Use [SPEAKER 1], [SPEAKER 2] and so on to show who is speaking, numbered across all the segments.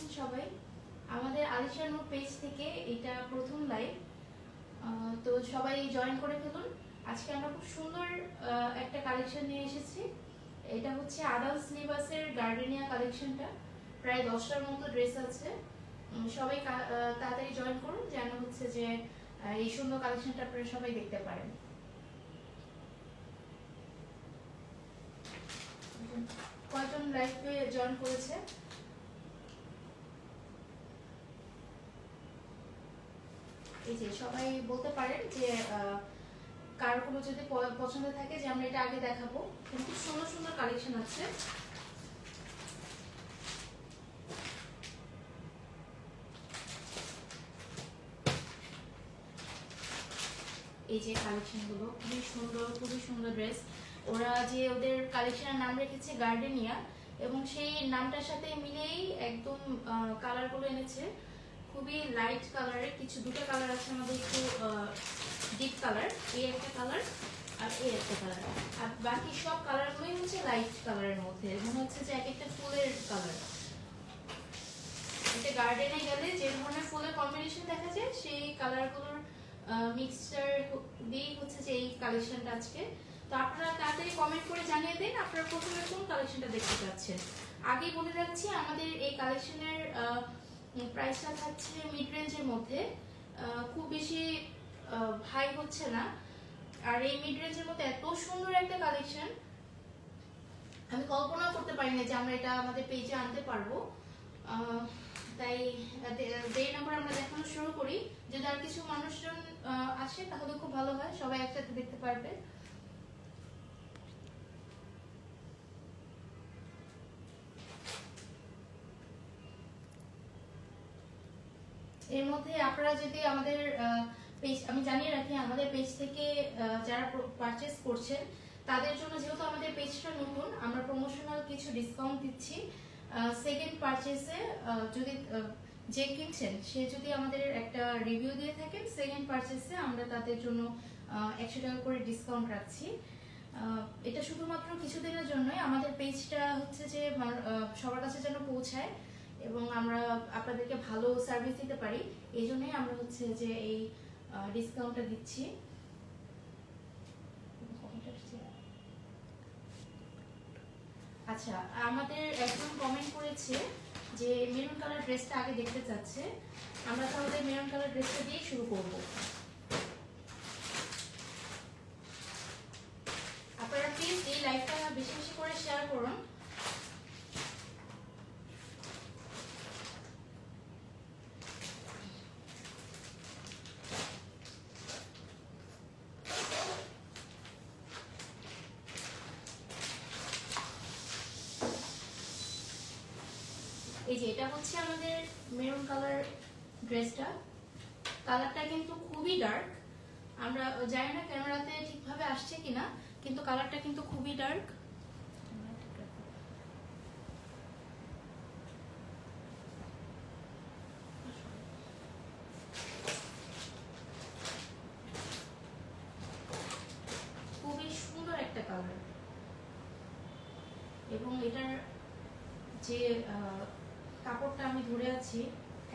[SPEAKER 1] আছেন সবাই? আমাদের আলিশা নূর পেজ থেকে এটা প্রথম লাইভ, তো সবাই জয়েন করে ফেলুন। আজকে আমরা খুব সুন্দর একটা কালেকশন নিয়ে এসেছি। এটা হচ্ছে আডাল্ট সিলেবাসের গার্ডেনিয়া কালেকশনটা, প্রায় 10টার মতো ড্রেস আছে। সবাই তাড়াতাড়ি জয়েন করুন যেন হচ্ছে যে এই সুন্দর কালেকশনটা আপনারা সবাই দেখতে পারেন। কয়জন লাইভে জয়েন করেছে? এই যে সবাই বলতে পারেন যে কার কোনো যদি পছন্দ থাকে যে আমরা এটা আগে দেখাবো। কিন্তু সুন্দর সুন্দর কালেকশন আছে। এই যে কালেকশনগুলো খুবই সুন্দর ড্রেস। ওরা যে ওদের কালেকশনের নাম রেখেছে গার্ডেনিয়া, এবং সেই নামটার সাথে মিলেই একদম কালারগুলো এনেছে খুবই লাইট কালারের। দুটো কালার আছে আমাদের, একটু ডিপ কালার, এই একটা কালার আর এই একটা কালার, আর বাকি সব কালারগুলোই হচ্ছে লাইট কালারের মধ্যে, মনে হচ্ছে যে এক একটা ফুলের কালার। এটা গার্ডেনে গেলে যে ধরনের ফুলের কম্বিনেশন দেখা যায় সেই কালারগুলোর মিক্সচার দিয়েই হচ্ছে যে এই কালেকশনটা আজকে। তো আপনারা তাড়াতাড়ি কমেন্ট করে জানিয়ে দিন আপনারা প্রথমে কোন কালেকশনটা দেখতে চাচ্ছেন। আগেই বলে রাখছি আমাদের এই কালেকশনের প্রাইসটা থাকছে মিড রেঞ্জের মধ্যে, খুব বেশি হাই হচ্ছে না। আর এই মিড রেঞ্জের মধ্যে এত সুন্দর একটা কালেকশন আমি কল্পনা করতে পারি না যে আমরা এটা আমাদের পেজে আনতে পারবো। তাই দেরি না করে আমরা দেখানো শুরু করি। যদি আর কিছু মানুষজন আসে তাহলে খুব ভালো হয়, সবাই একসাথে দেখতে পারবে। এর মধ্যে আপনারা যদি আমাদের পেজ, আমি জানিয়ে রাখি আমাদের পেজ থেকে যারা পারচেজ করছেন তাদের জন্য, যেহেতু আমাদের পেজটা নতুন, আমরা প্রমোশনাল কিছু ডিসকাউন্ট দিচ্ছি। সেকেন্ড পারচেজে যদি যে কিনছেন সে যদি আমাদের একটা রিভিউ দিয়ে থাকেন, সেকেন্ড পারচেজে আমরা তাদের জন্য 100 টাকা করে ডিসকাউন্ট রাখছি। এটা শুধুমাত্র কিছুদিনের জন্যই। আমাদের পেজটা হচ্ছে যে সবার কাছে যেন পৌঁছায় এবং আমরা আপনাদেরকে ভালো সার্ভিস দিতে পারি, এই জন্যই আমরা হচ্ছে যে এই ডিসকাউন্টটা দিচ্ছি। আচ্ছা, আমাদের একজন কমেন্ট করেছে যে মেরুন কালার ড্রেসটা আগে দেখতে চাচ্ছে। আমরা তাহলে মেরুন কালার ড্রেসটা দিয়ে শুরু করব। আপনারা প্লিজ এই লাইভটা বেশি বেশি করে শেয়ার করুন। এই যে এটা হচ্ছে আমাদের মেরুন কালার ড্রেসটা। কালারটা কিন্তু খুবই ডার্ক, আমরা জানি না ক্যামেরাতে ঠিকভাবে আসছে কিনা, কিন্তু কালারটা কিন্তু খুবই ডার্ক। খুবই সুন্দর একটা কালার, এবং এটার যে কাপড়টা আমি ধরে আছি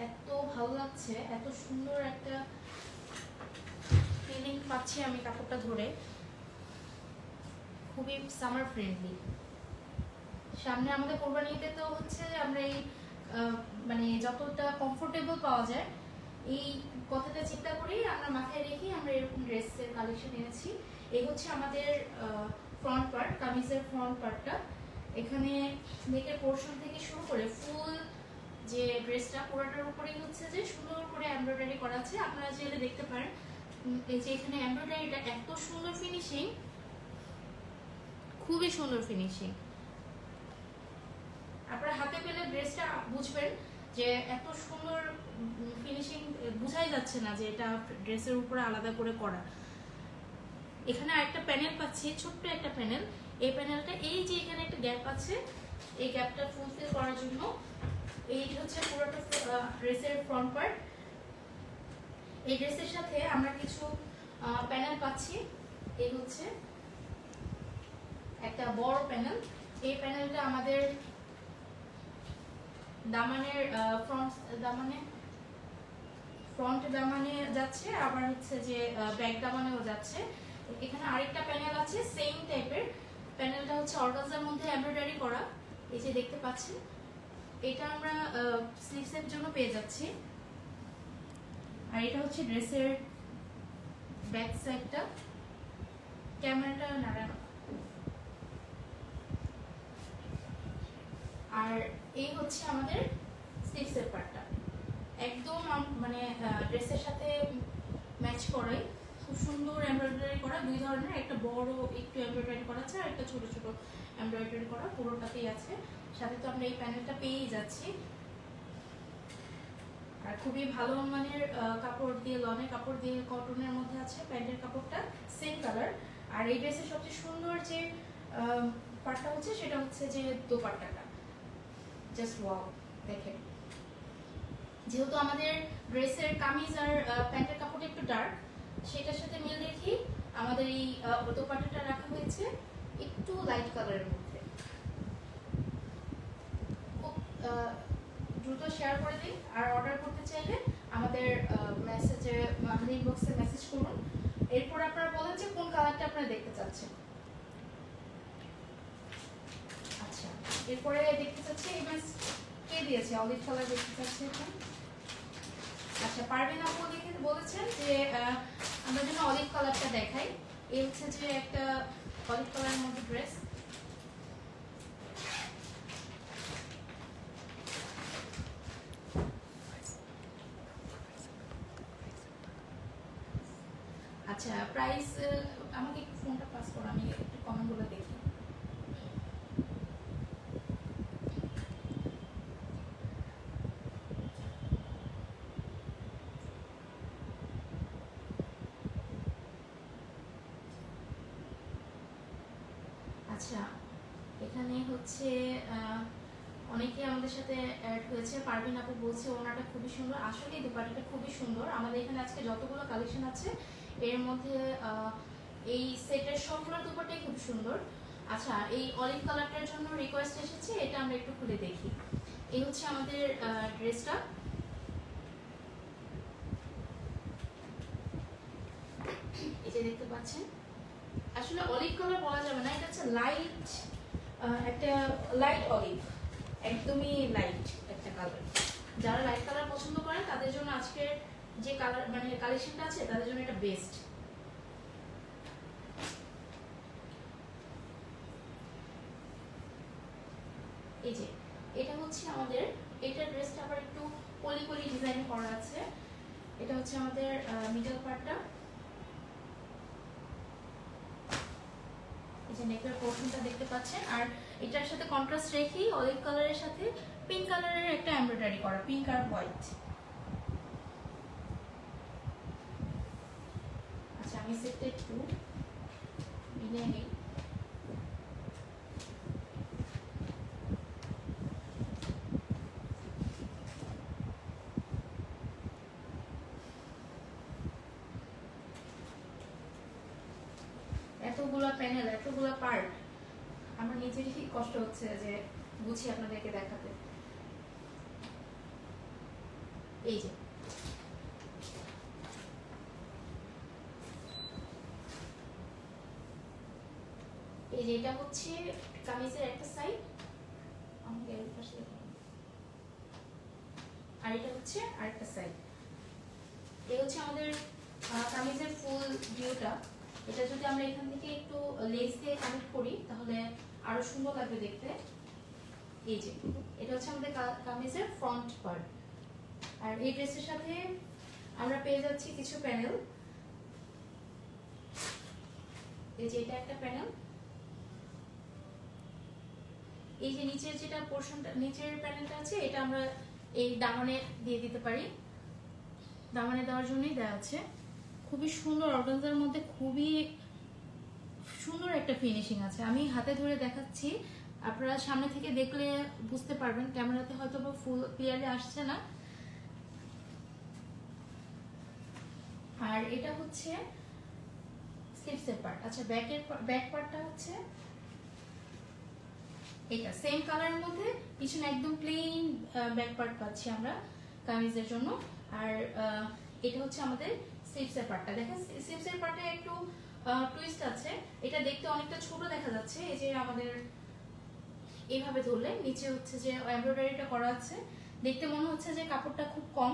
[SPEAKER 1] এত ভালো লাগছে, এত সুন্দর একটা ফিলিং পাচ্ছি আমি কাপড়টা ধরে। খুবই সামার ফ্রেন্ডলি। সামনে আমাদের কোরবানি ঈদে তো হচ্ছে আমরা এই মানে যতটা কমফোর্টেবল পাওয়া যায় এই কথাটা চিন্তা করেই আমরা মাথায় রেখে আমরা এরকম ড্রেসের কালেকশন এনেছি। এই হচ্ছে আমাদের ফ্রন্ট পার্ট, কামিজের ফ্রন্ট পার্টটা। এখানে নেকের পোর্শন থেকে শুরু করে ফুল যে ড্রেসটা পুরোটার উপরেই হচ্ছে যে সুন্দর করে এমব্রয়ডারি করা আছে। আপনারা চাইলে দেখতে পারেন এই যে এখানে এমব্রয়ডারিটা এত সুন্দর ফিনিশিং, খুবই সুন্দর ফিনিশিং। আপনারা হাতে পেলে ড্রেসটা বুঝবেন যে এত সুন্দর ফিনিশিং, বোঝাই যাচ্ছে না যে এটা ড্রেসের উপরে আলাদা করে করা। এখানে আরেকটা প্যানেল পাচ্ছি, ছোট্ট একটা প্যানেল। এই প্যানেলটা এই যে এখানে একটা গ্যাপ আছে, এই গ্যাপটা ফুলফিল করার জন্য এই হচ্ছে পুরোটা ড্রেসের ফ্রন্ট পার্ট। এই ড্রেসের সাথে আমরা কিছু প্যানেল পাচ্ছি। এই হচ্ছে একটা বড় প্যানেল। এই প্যানেলটা আমাদের দামানের ফ্রন্ট দামানে যাচ্ছে, আবার হচ্ছে যে ব্যাক দামানেও যাচ্ছে। এখানে আরেকটা প্যানেল আছে সেম টাইপের, প্যানেলটা হচ্ছে অর্গানজার মধ্যে এমব্রয়ডারি করা, এই যে দেখতে পাচ্ছেন। এটা আমরা স্লিভসের জন্য পেয়ে যাচ্ছি। আর এটা হচ্ছে ড্রেসের ব্যাক সাইডটা, ক্যামেরাটা নাড়ানো। আর এই হচ্ছে আমাদের স্লিভসের পার্টটা, একদম মানে ড্রেসের সাথে ম্যাচ করে খুব সুন্দর এমব্রয়ডারি করা, দুই ধরনের, একটা বড় একটু এমব্রয়ডারি করা আছে আর একটা ছোট ছোট এমব্রয়ডারি করা, পুরোটাতেই আছে। সাথে তো আমরা এই প্যানেলটা পেয়েই যাচ্ছি। আর খুবই ভালো মানের কাপড় দিয়ে, লনের কাপড় দিয়ে, কটনের মধ্যে আছে। প্যান্টের কাপড়টা সেম কালার। আর এই ড্রেসের সবচেয়ে সুন্দর যে পার্টটা হচ্ছে সেটা হচ্ছে যে দোপাট্টাটা, জাস্ট ওয়াও। দেখেন, যেহেতু আমাদের ড্রেসের কামিজ আর প্যান্টের কাপড়টা একটু ডার্ক, সেটার সাথে মিল রেখে আমাদের এই দোপাট্টাটা রাখা হয়েছে একটু লাইট কালারের মধ্যে। খুব দ্রুত শেয়ার করে দিন। আর অর্ডার করতে চাইলে আমাদের মেসেজে, আমাদের ইনবক্সে মেসেজ করুন। এরপর আপনারা বলেন যে কোন কালারটা আপনারা দেখতে চাচ্ছেন। আচ্ছা, এরপরে দেখতে চাচ্ছি এই ম্যাচ কে দিয়েছে, অলিভ কালার দেখতে চাচ্ছি এখন। আচ্ছা, পারভিন আপু বলেছেন যে আমরা যেন অলিভ কালারটা দেখাই। এই হচ্ছে যে একটা অলিভ কালারের মধ্যে ড্রেস। আচ্ছা, প্রাইস আমাকে একটু ফোনটা পাস করো, আমি একটু কমেন্টগুলো দেখি। আচ্ছা, এখানে হচ্ছে অনেকে আমাদের সাথে অ্যাড হয়েছে। পারভিন আপু বলছে ওনাটা খুবই সুন্দর। আসলে এই দোপাট্টাটা খুবই সুন্দর। আমাদের এখানে আজকে যতগুলো কালেকশন আছে এর মধ্যে এই সেটের সবগুলো দোপাট্টাই খুব সুন্দর। আচ্ছা, এই অলিভ কালারটার জন্য রিকোয়েস্ট এসেছে, এটা আমরা একটু খুলে দেখি। এই হচ্ছে আমাদের ড্রেসটা। এই যে দেখতে পাচ্ছেন, আসলে অলিভ কালার বলা যাবে না, এটা হচ্ছে লাইট, একটা লাইট অলিভ, একদমই লাইট একটা কালার। যারা লাইট কালার পছন্দ করেন তাদের জন্য আজকের যে কালার মানে কালেকশনটা আছে তাদের জন্য এটা বেস্ট। এই যে এটা হচ্ছে আমাদের, এটা ড্রেসটা আবার একটু পলি পলি ডিজাইন করা আছে। এটা হচ্ছে আমাদের মিডল পার্টটা, এই যে নেকের পোর্শনটা দেখতে পাচ্ছেন। আর এটার সাথে কন্ট্রাস্ট রেখেই অলিভ কালারের সাথে পিঙ্ক কালারের একটা এমব্রয়ডারি করা, পিঙ্ক আর হোয়াইট। আচ্ছা, আমি সেটটা একটু মিলিয়ে নিই। এতগুলো প্যানেল, এতগুলো পার্ট, আমার নিজেরই কষ্ট হচ্ছে যে গুছিয়ে আপনাদেরকে দেখাতে। এই যে এটা হচ্ছে কামিজের একটা সাইড, আমাকে এর পাশে আর এটা হচ্ছে আরেকটা সাইড। এই হচ্ছে আমাদের কামিজের ফুল ভিউটা। এটা যদি আমরা এখান থেকে একটু লেস দিয়ে কানেক্ট করি তাহলে আরো সুন্দর লাগবে দেখতে। এই যে এটা হচ্ছে আমাদের কামিজের ফ্রন্ট পার্ট। আর এই ড্রেসের সাথে আমরা পেয়ে যাচ্ছি কিছু প্যানেল। এই যে এটা একটা প্যানেল, এই যে নিচের যেটা পোর্শনটা, নিচের প্যানেলটা আছে, এটা আমরা এই দামানে দিয়ে দিতে পারি। দামানে দেওয়ার জন্যই দেওয়া আছে। খুবই সুন্দর, অর্গানজার মধ্যে খুবই সুন্দর একটা ফিনিশিং আছে। আমি হাতে ধরে দেখাচ্ছি, আপনারা সামনে থেকে দেখলে বুঝতে পারবেন, ক্যামেরাতে হয়তো বা ফুল ক্লিয়ারলি আসছে না। আর এটা হচ্ছে স্লিভসের পার্ট। আচ্ছা, ব্যাক পার্টটা হচ্ছে এটা সেম কালারের মধ্যে পিছনে একদম প্লেন ব্যাক পার্ট পাচ্ছি আমরা কামিজের জন্য। আর এটা হচ্ছে আমাদের স্লিভসের পার্টটা। দেখেন স্লিভসের পার্টে একটু টুইস্ট আছে, এটা দেখতে অনেকটা ছোট দেখা যাচ্ছে। এই যে আমাদের এইভাবে ধরলে নিচে হচ্ছে যে এমব্রয়ডারিটা করা আছে, দেখতে মনে হচ্ছে যে কাপড়টা খুব কম,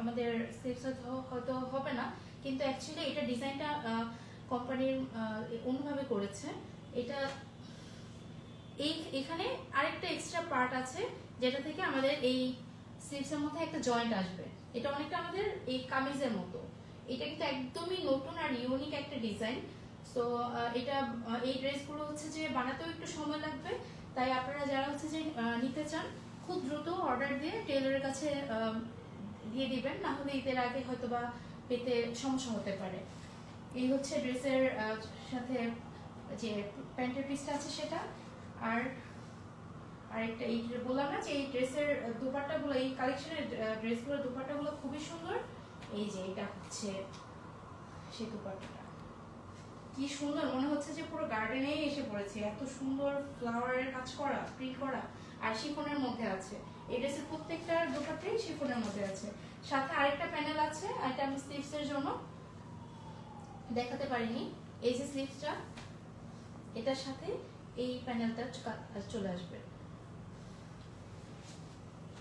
[SPEAKER 1] আমাদের স্লিভস হয়তো হবে না, কিন্তু অ্যাকচুয়ালি এটা ডিজাইনটা কোম্পানির অন্যভাবে করেছে। এটা এখানে আরেকটা এক্সট্রা পার্ট আছে যেটা থেকে আমাদের এই স্লিভসের মধ্যে একটা জয়েন্ট আসবে। এটা অনেকটা আমাদের এই কামিজের মতো। এটা কিন্তু একদমই নতুন আর ইউনিক একটা ডিজাইন। সো এটা এই ড্রেসগুলো হচ্ছে যে বানাতেও একটু সময় লাগবে, তাই আপনারা যারা হচ্ছে যে নিতে চান খুব দ্রুত অর্ডার দিয়ে টেলরের কাছে দিয়ে দিবেন, না হলে ঈদের আগে হয়তো বা পেতে সমস্যা হতে পারে। এই হচ্ছে ড্রেসের সাথে যে প্যান্টের পিসটা আছে সেটা। আর আরেকটা এই বললাম না যে এই ড্রেসের দুপাট্টাগুলো, এই কালেকশনের ড্রেসগুলোর দুপাট্টাগুলো খুবই সুন্দর। এই যে এটা হচ্ছে সেই দুপাট্টাটা, কি সুন্দর, মনে হচ্ছে যে পুরো গার্ডেনেই এসে পড়েছে। এত সুন্দর ফ্লাওয়ারের কাজ করা, প্রিন্ট করা, আর শিফনের মধ্যে আছে। এই ড্রেসের প্রত্যেকটা দুপাট্টাই শিফনের মধ্যে আছে। সাথে আরেকটা প্যানেল আছে, এটা আমি স্লিভসের জন্য দেখাতে পারিনি। এই যে স্লিভসটা, এটার সাথে এই প্যানেলটা চলে আসবে।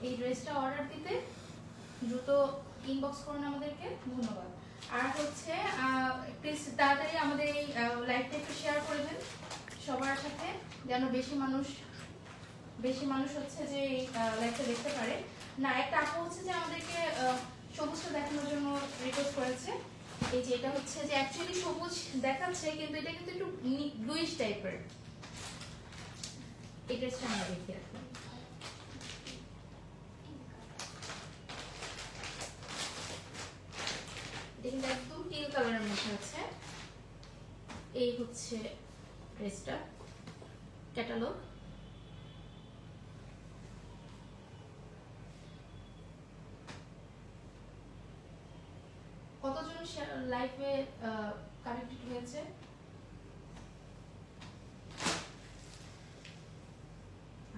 [SPEAKER 1] এই ড্রেসটা অর্ডার দিতে দ্রুত ইনবক্স করুন আমাদেরকে। ধন্যবাদ। আর হচ্ছে প্লিজ তাড়াতাড়ি আমাদের এই লাইভটা একটু শেয়ার করে দেন সবার সাথে, যেন বেশি মানুষ হচ্ছে যে এই লাইভটা দেখতে পারে। না, একটা আপু হচ্ছে যে আমাদেরকে সবুজটা দেখানোর জন্য রিকোয়েস্ট করেছে। এই যে এটা হচ্ছে যে অ্যাকচুয়ালি সবুজ দেখাচ্ছে, কিন্তু এটা কিন্তু একটু ব্লুইশ টাইপের। এই ড্রেসটা আমরা দেখি রাখলাম। এটা কিন্তু একদম টিল কালারের মধ্যে আছে। এই হচ্ছে ড্রেসটা ক্যাটালগ। কতজন লাইভে কানেক্টেড হয়েছে?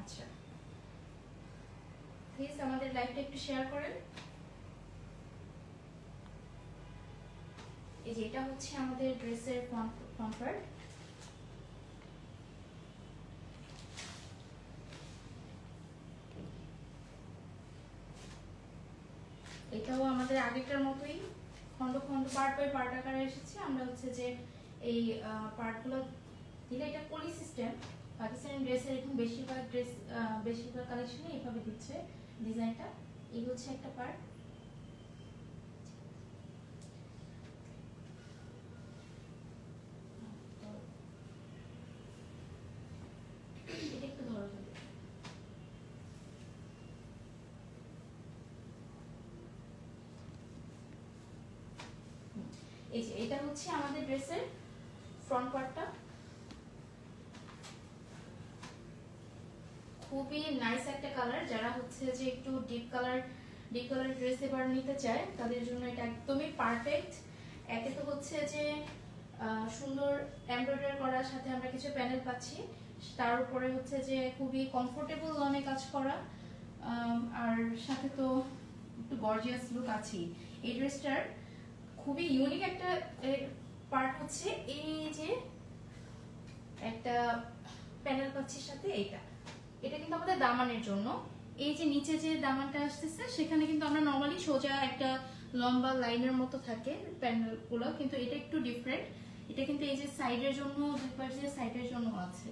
[SPEAKER 1] আচ্ছা, প্লিজ আমাদের লাইভটা একটু শেয়ার করেন। এই যে এটা হচ্ছে আমাদের ড্রেসের ফ্রন্ট পার্ট। এটাও আমাদের আগেরটার মতোই খন্ড খন্ড পার্ট বাই পার্ট আকারে এসেছে। আমরা হচ্ছে যে এই পার্টগুলো দিলে, এটা পলি সিস্টেম। পাকিস্তানি ড্রেসের এখন বেশিরভাগ কালেকশনে এইভাবে দিচ্ছে ডিজাইনটা। এই হচ্ছে একটা পার্ট। এটা একটু ধরো। এই যে এটা হচ্ছে আমাদের ড্রেসের ফ্রন্ট পার্টটা। খুবই নাইস একটা কালার। যারা হচ্ছে যে একটু ডিপ কালার ড্রেস এবার নিতে চায় তাদের জন্য এটা একদমই পারফেক্ট। একে তো হচ্ছে যে সুন্দর এমব্রয়ডারি করার সাথে আমরা কিছু প্যানেল পাচ্ছি, তার উপরে হচ্ছে যে খুবই কমফোর্টেবল লনে কাজ করা, আর সাথে তো একটু গর্জিয়াস লুক আছে। এই ড্রেসটার খুবই ইউনিক একটা পার্ট হচ্ছে এই যে একটা প্যানেল পাচ্ছি সাথে। এটা কিন্তু আমাদের দামানের জন্য। এই যে নিচে যে দামানটা আসতেছে সেখানে কিন্তু আমরা নরমালি সোজা একটা লম্বা লাইনের মতো থাকে প্যানেলগুলো, কিন্তু এটা একটু ডিফারেন্ট। এটা কিন্তু এই যে সাইডের জন্য, দুই পাশে সাইডের জন্য আছে,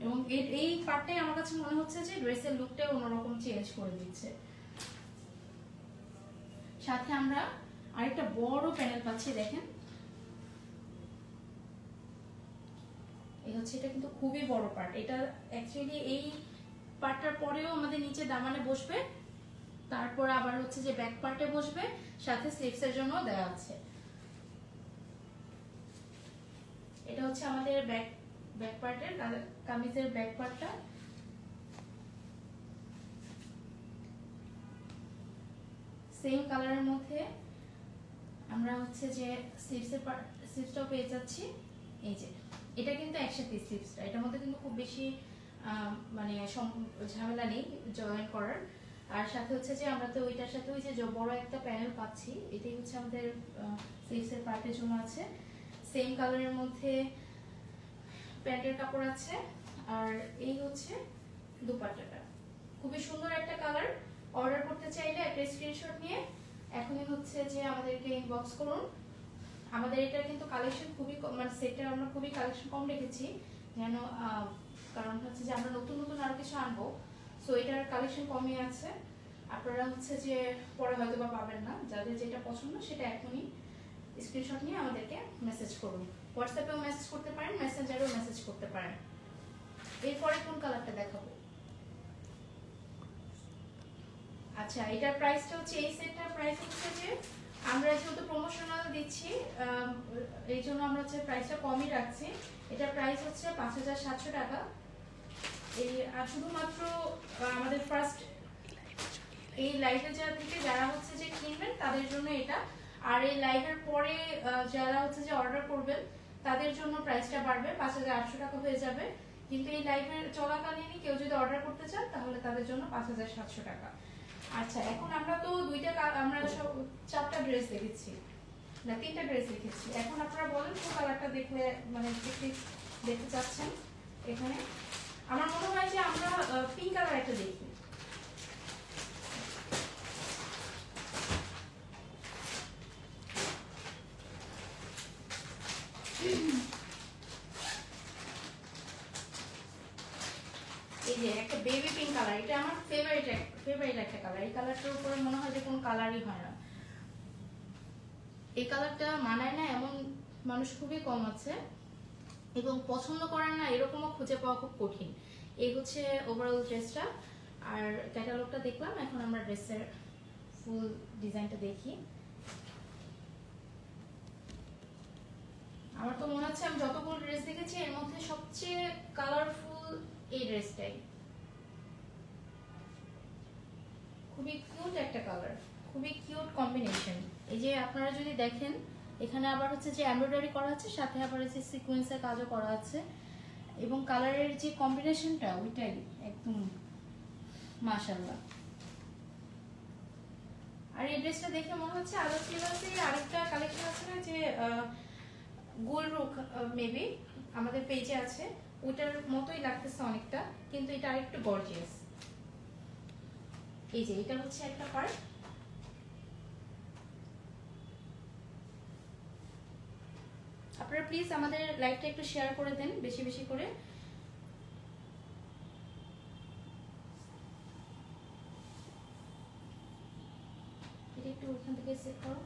[SPEAKER 1] এবং এই পার্টটাই আমার কাছে মনে হচ্ছে যে ড্রেসের লুকটা অন্যরকম চেঞ্জ করে দিচ্ছে। সাথে আমরা আরেকটা বড় প্যানেল পাচ্ছি, দেখেন। এই হচ্ছে, এটা কিন্তু খুবই বড় পার্ট। এটা অ্যাকচুয়ালি এই পার্টটার পরেও আমাদের নিচে দামানে বসবে, তারপর আবার হচ্ছে যে ব্যাক পার্টে বসবে, সাথে স্লিভসের জন্য দেওয়া আছে। এটা হচ্ছে আমাদের ব্যাক পার্টের কামিজের ব্যাক পার্টটা। সেম কালারের মধ্যে আমরা হচ্ছে যে স্লিভসটাও পেয়ে যাচ্ছি। এই যে এটা কিন্তু একসাথে স্লিভসটা, এটার মধ্যে কিন্তু খুব বেশি মানে ঝামেলা নেই জয়েন করার। আর সাথে হচ্ছে যে আমরা তো ওইটার সাথে ওই যে বড় একটা প্যানেল পাচ্ছি, এটাই হচ্ছে আমাদের স্লিভসের পার্টের জন্য আছে। সেম কালারের মধ্যে প্যান্টের কাপড় আছে, আর এই হচ্ছে দুপাট্টাটা। খুবই সুন্দর একটা কালার। অর্ডার করতে চাইলে একটা স্ক্রিনশট নিয়ে এখনই হচ্ছে যে আমাদেরকে ইনবক্স করুন। আমাদের এটা কিন্তু কালেকশন খুবই মানে সেটটা আমরা খুবই কালেকশন কম রেখেছি, যেন কারণ হচ্ছে যে আমরা নতুন নতুন আরো কিছু আনবো, সো এটার কালেকশন কমই আছে। আপনারা হচ্ছে যে পরে হয়তো বা পাবেন না, যাদের যেটা পছন্দ সেটা এখনই স্ক্রিনশট নিয়ে আমাদেরকে মেসেজ করুন। হোয়াটসঅ্যাপেও মেসেজ করতে পারেন, মেসেঞ্জারেও মেসেজ করতে পারেন। এরপরে কোন কালারটা দেখাবো? আচ্ছা, এটার প্রাইসটা হচ্ছে, এই সেটটার প্রাইস হচ্ছে যে আমরা যেহেতু প্রমোশনাল দিচ্ছি এই জন্য আমরা হচ্ছে প্রাইসটা কমই রাখছি। এটার প্রাইস হচ্ছে 5700 টাকা। এই শুধুমাত্র আমাদের ফার্স্ট এই লাইভে যারা হচ্ছে যে কিনবেন তাদের জন্য এটা। আর এই লাইভের পরে যারা হচ্ছে যে অর্ডার করবেন তাদের জন্য প্রাইসটা বাড়বে, 5800 টাকা হয়ে যাবে। কিন্তু এই লাইভের চলাকালীনই কেউ যদি অর্ডার করতে চান তাহলে তাদের জন্য 5700 টাকা। আচ্ছা, এখন আমরা তো আমরা সব 4টা ড্রেস দেখেছি, না 3টা ড্রেস দেখেছি। এখন আপনারা বলেন কোন কালারটা দেখলে মানে দেখতে চাচ্ছেন। এখানে আমার মনে হয় যে আমরা পিঙ্ক কালার একটা দেখি। এই যে একটা বেবি পিঙ্ক কালার, এটা আমার ফেভারিট একটা কালার। এই কালারটার উপরে মনে হয় যে কোনো কালারই হয় না। এই কালারটা মানায় না এমন মানুষ খুবই কম আছে, এবং পছন্দ করেন না এরকমও খুঁজে পাওয়া খুব কঠিন। এই হচ্ছে ওভারঅল ড্রেসটা। আর ক্যাটালগটা দেখলাম, এখন আমরা ড্রেসের ফুল ডিজাইনটা দেখি। আমার তো মনে হচ্ছে আমি যতগুলো ড্রেস দেখেছি এর মধ্যে সবচেয়ে কালারফুল এই ড্রেসটাই। খুবই কিউট একটা কালার, খুবই কিউট কম্বিনেশন। এই যে আপনারা যদি দেখেন এখানে আবার হচ্ছে যে এমব্রয়ডারি করা আছে, সাথে আবার হচ্ছে সিকোয়েন্সের কাজও করা আছে, এবং কালারের যে কম্বিনেশনটা ওইটাই একদম মাশাআল্লাহ। আর এই ড্রেসটা দেখে মনে হচ্ছে আরো সিলাসের আরেকটা কালেকশন আছে না, যে গোলরুখ মেবি আমাদের পেজে আছে, ওইটার মতোই লাগতেছে অনেকটা, কিন্তু এটা আরেকটু গর্জিয়াস। এই যে এটা হচ্ছে একটা পার্ট। আপনারা প্লিজ আমাদের লাইভটা একটু শেয়ার করে দেন বেশি বেশি করে। এটা একটু ওখান থেকে সেট করো।